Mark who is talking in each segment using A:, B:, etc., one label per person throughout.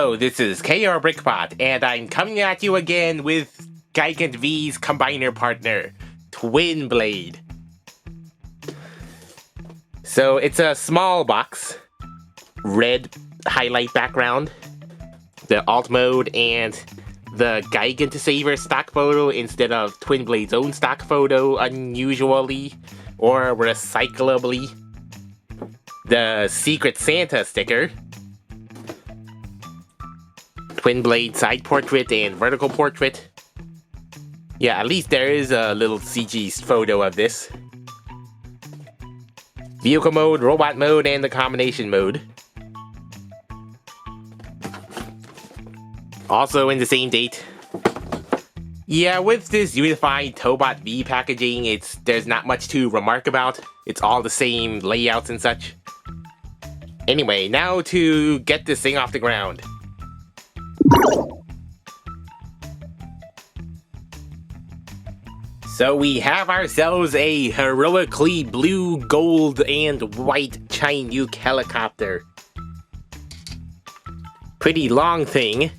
A: Hello, this is KRBrickBot, and I'm coming at you again with Gigant V's combiner partner, Twinblade. So it's a small box, red highlight background, the alt mode, and the Gigan트세이버 stock photo instead of Twinblade's own stock photo unusually or recyclably. The Secret Santa sticker, Twinblade side portrait and vertical portrait. Yeah, at least there is a little CG photo of this. Vehicle mode, robot mode, and the combination mode. Also in the same date. Yeah, with this unified Tobot V packaging, there's not much to remark about. It's all the same layouts and such. Anyway, now to get this thing off the ground. So we have ourselves a heroically blue, gold, and white Chinook helicopter. Pretty long thing.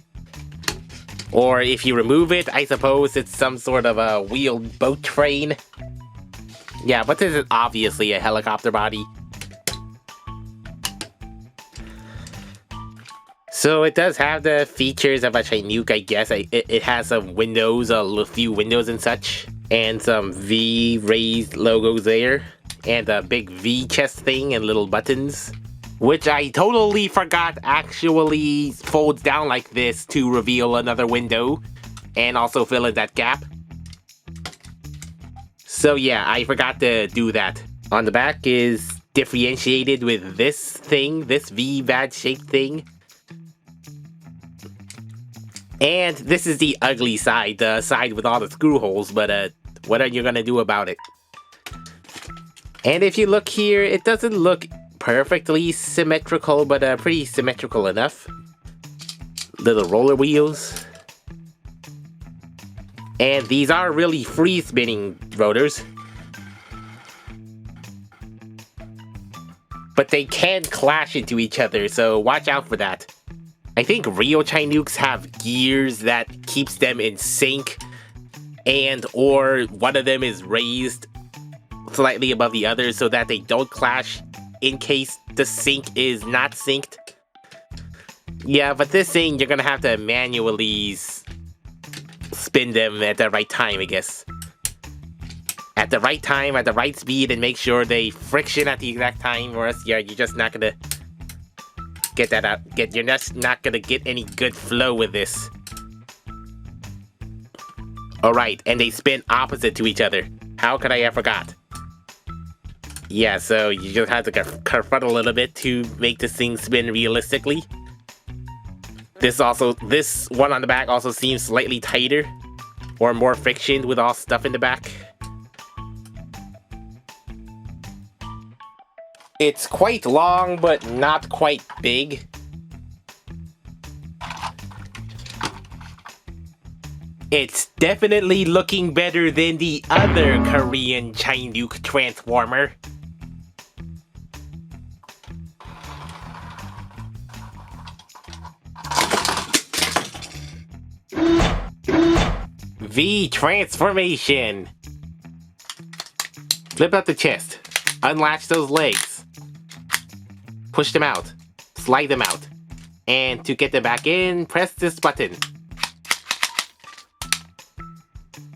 A: Or if you remove it, I suppose it's some sort of a wheeled boat train. Yeah, but this is obviously a helicopter body. So it does have the features of a Chinook, I guess. It has some windows, a few windows and such. And some V raised logos there. And a big V chest thing and little buttons. Which I totally forgot actually folds down like this to reveal another window. And also fill in that gap. So yeah, I forgot to do that. On the back is differentiated with this thing, this V badge shaped thing. And this is the ugly side, the side with all the screw holes, but what are you gonna do about it? And if you look here, it doesn't look perfectly symmetrical, but pretty symmetrical enough. Little roller wheels. And these are really free spinning rotors. But they can clash into each other, so watch out for that. I think real Chinooks have gears that keeps them in sync, and or one of them is raised slightly above the other so that they don't clash in case the sync is not synced. Yeah, but this thing, you're gonna have to manually spin them at the right time, I guess. At the right time, at the right speed, and make sure they friction at the exact time, or else you're just not gonna get that out. You're just not gonna get any good flow with this. Alright, and they spin opposite to each other. How could I have forgot? Yeah, so you just have to kerfuddle a little bit to make this thing spin realistically. This one on the back also seems slightly tighter, or more friction with all stuff in the back. It's quite long, but not quite big. It's definitely looking better than the other Korean Chinook transformer. V transformation. Flip up the chest. Unlatch those legs. Push them out. Slide them out. And to get them back in, press this button.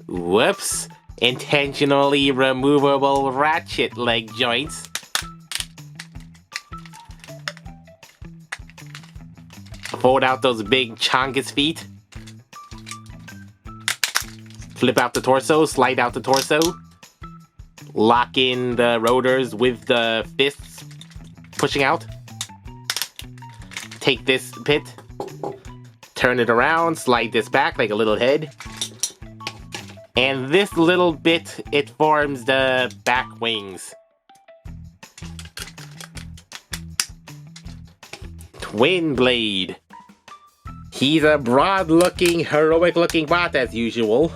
A: Whoops. Intentionally removable ratchet leg joints. Fold out those big chongus feet. Flip out the torso, slide out the torso. Lock in the rotors with the fists pushing out. Take this bit, turn it around, slide this back like a little head. And this little bit, it forms the back wings. Twinblade. He's a broad-looking, heroic-looking bot as usual.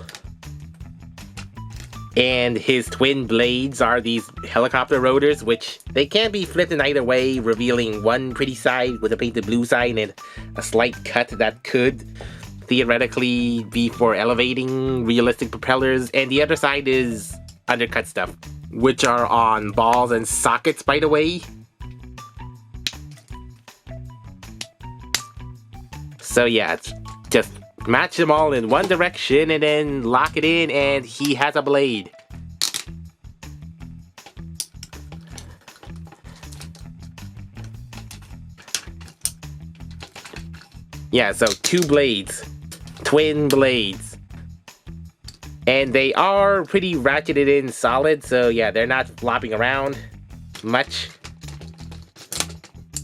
A: And his twin blades are these helicopter rotors, which they can be flipped in either way, revealing one pretty side with a painted blue side and a slight cut that could theoretically be for elevating realistic propellers, and the other side is undercut stuff, which are on balls and sockets, by the way. So yeah, just match them all in one direction and then lock it in and he has a blade. Yeah, so 2 blades. Twin blades. And they are pretty ratcheted in solid, so yeah, they're not flopping around much.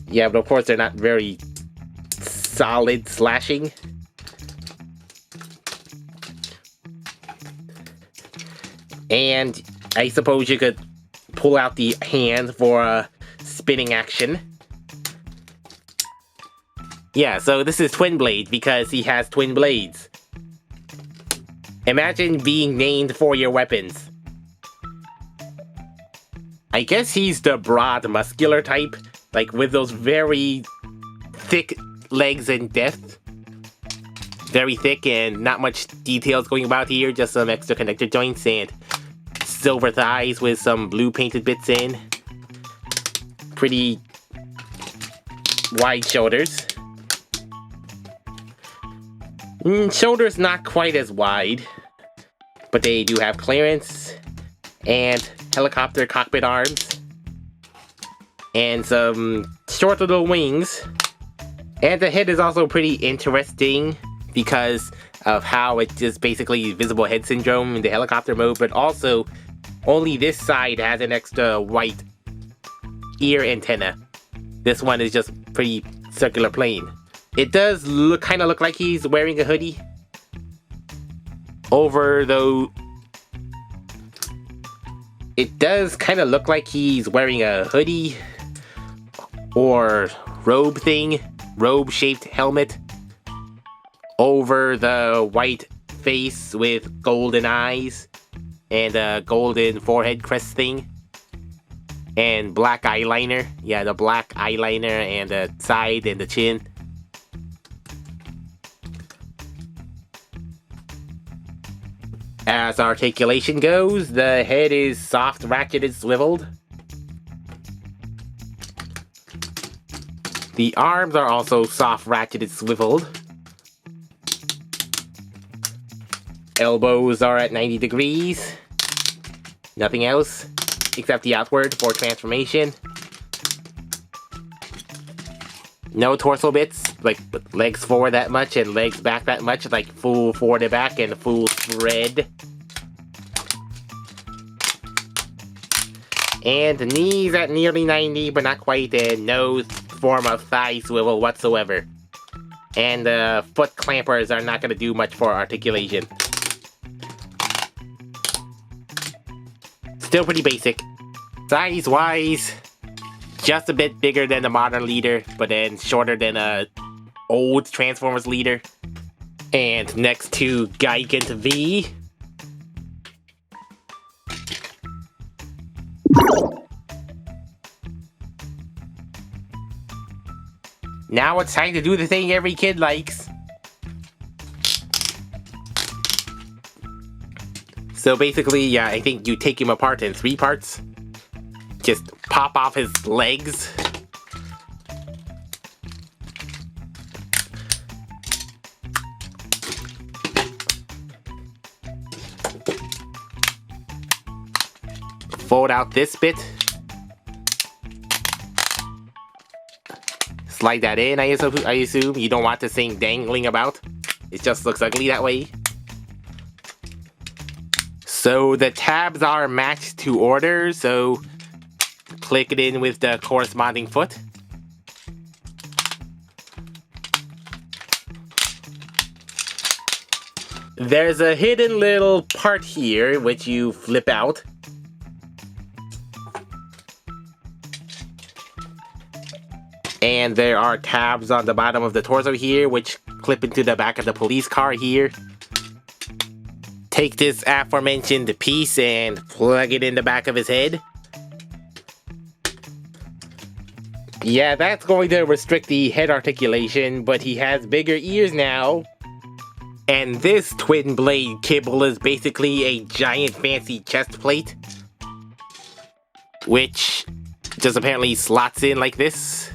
A: Yeah, but of course they're not very solid slashing. And I suppose you could pull out the hand for a spinning action. Yeah, so this is Twinblade because he has twin blades. Imagine being named for your weapons. I guess he's the broad muscular type, like with those very thick legs and depth. Very thick and not much details going about here, just some extra connector joints and silver thighs with some blue painted bits in. Pretty wide shoulders. Shoulders not quite as wide, but they do have clearance and helicopter cockpit arms and some short little wings. And the head is also pretty interesting because of how it's just basically visible head syndrome in the helicopter mode, but also only this side has an extra white ear antenna. This one is just pretty circular plane. It does kind of look like he's wearing a hoodie. It does kind of look like he's wearing a hoodie or robe-shaped helmet over the white face with golden eyes and a golden forehead crest thing and black eyeliner. Yeah, the black eyeliner and the side and the chin. As articulation goes, the head is soft, ratcheted, swiveled. The arms are also soft, ratcheted, swiveled. Elbows are at 90 degrees. Nothing else, except the outward for transformation. No torso bits, like legs forward that much and legs back that much, like full forward and back and full spread. And the knees at nearly 90, but not quite, and no form of thigh swivel whatsoever. And the foot clampers are not going to do much for articulation. Still pretty basic. Size-wise, just a bit bigger than the modern leader, but then shorter than a old Transformers leader. And next to Gigant V. Now it's time to do the thing every kid likes. So basically, yeah, I think you take him apart in 3 parts. Just pop off his legs. Fold out this bit. Slide that in, I assume. You don't want this thing dangling about. It just looks ugly that way. So the tabs are matched to order, so click it in with the corresponding foot. There's a hidden little part here which you flip out. And there are tabs on the bottom of the torso here which clip into the back of the police car here. take this aforementioned piece and plug it in the back of his head. Yeah, that's going to restrict the head articulation, but he has bigger ears now. And this twin blade kibble is basically a giant fancy chest plate, which just apparently slots in like this.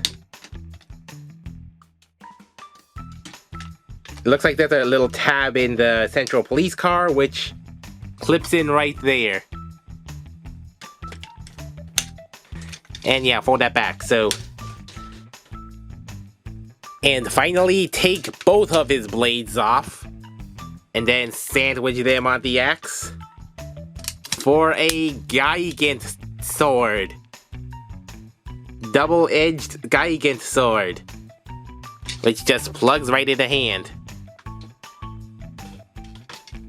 A: It looks like there's a little tab in the central police car, which clips in right there. And yeah, fold that back, so... And finally, take both of his blades off, and then sandwich them on the axe for a Gigant sword. Double-edged Gigant sword, which just plugs right in the hand.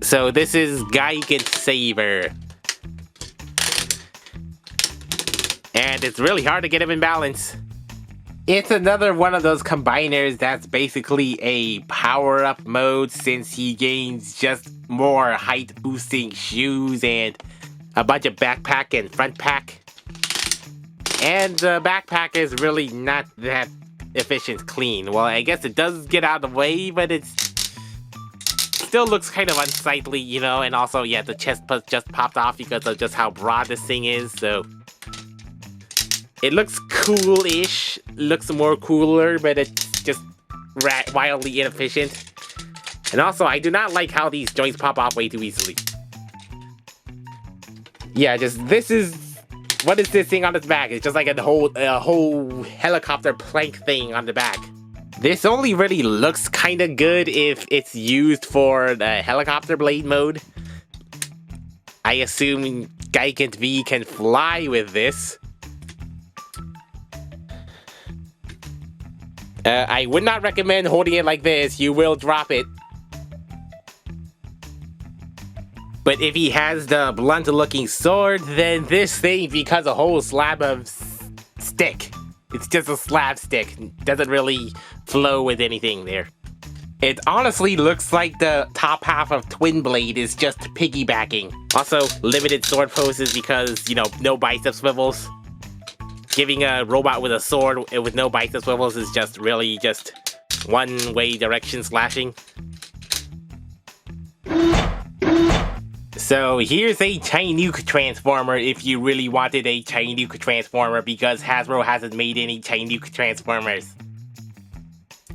A: So this is Giganttsaber. And it's really hard to get him in balance. It's another one of those combiners that's basically a power-up mode, since he gains just more height-boosting shoes and a bunch of backpack and front pack. And the backpack is really not that efficient clean. Well, I guess it does get out of the way, but it still looks kind of unsightly, you know, and also, yeah, the chest just popped off because of just how broad this thing is, so... It looks cool-ish, looks more cooler, but it's just wildly inefficient. And also, I do not like how these joints pop off way too easily. Yeah, this is... What is this thing on its back? It's just like a whole helicopter plank thing on the back. This only really looks kinda good if it's used for the helicopter blade mode. I assume Gigant V can fly with this. I would not recommend holding it like this, you will drop it. But if he has the blunt looking sword, then this thing becomes a whole slab of stick. It's just a slab stick, doesn't really flow with anything there. It honestly looks like the top half of Twinblade is just piggybacking. Also, limited sword poses because, you know, no bicep swivels. Giving a robot with a sword with no bicep swivels is just really just one-way direction slashing. So here's a Chinook Transformer if you really wanted a Chinook Transformer, because Hasbro hasn't made any Chinook Transformers.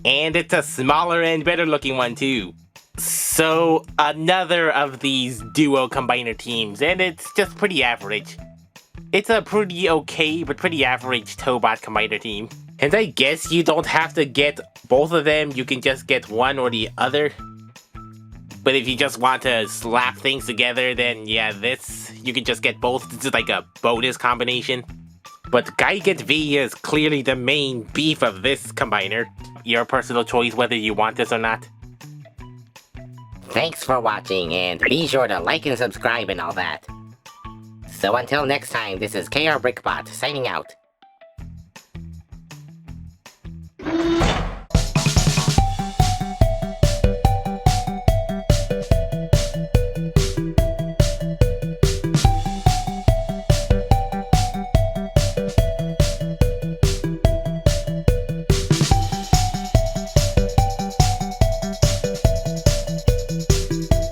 A: And it's a smaller and better looking one too. So another of these duo combiner teams, and it's just pretty average. It's a pretty okay, but pretty average Tobot combiner team. And I guess you don't have to get both of them, you can just get one or the other. But if you just want to slap things together, then yeah, you can just get both. This is like a bonus combination. But Gigant V is clearly the main beef of this combiner. Your personal choice whether you want this or not.
B: Thanks for watching, and be sure to like and subscribe and all that. So until next time, this is KRBrickBot signing out.